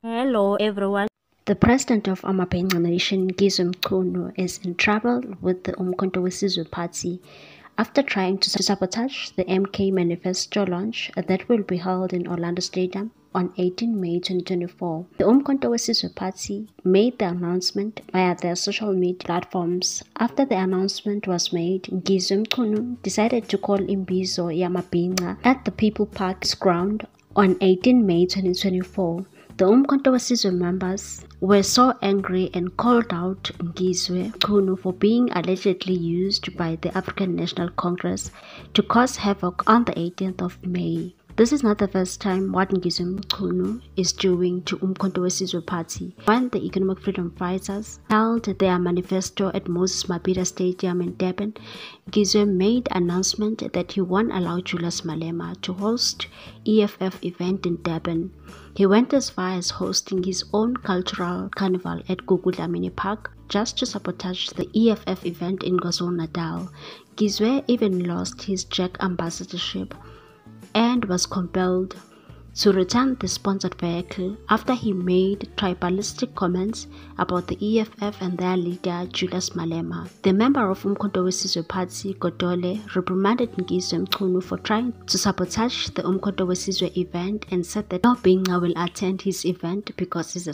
Hello everyone. The president of Amabhinqa Nation, Ngizwe Mchunu, is in trouble with the Umkhonto weSizwe Party after trying to sabotage the MK manifesto launch that will be held in Orlando Stadium on 18 May 2024. The Umkhonto weSizwe Party made the announcement via their social media platforms. After the announcement was made, Ngizwe Mchunu decided to call Imbizo Yamabhinqa at the People Park's ground on 18 May 2024. The Umkhonto weSizwe members were so angry and called out Ngizwe Mchunu for being allegedly used by the African National Congress to cause havoc on the 18th of May. This is not the first time what Ngizwe Mchunu is doing to Umkhonto weSizwe Party. When the Economic Freedom Fighters held their manifesto at Moses Mabhida Stadium in Durban, Ngizwe made an announcement that he won't allow Julius Malema to host EFF event in Durban. He went as far as hosting his own cultural carnival at Gugu Dlamini Park just to sabotage the EFF event in KwaZulu-Natal. Ngizwe even lost his Jack ambassadorship and was compelled to return the sponsored vehicle after he made tribalistic comments about the EFF and their leader Julius Malema. The member of Umkhonto weSizwe Party, Godole, reprimanded Ngizwe Mchunu for trying to sabotage the Umkhonto weSizwe event and said that no Bhinqa will attend his event because he's a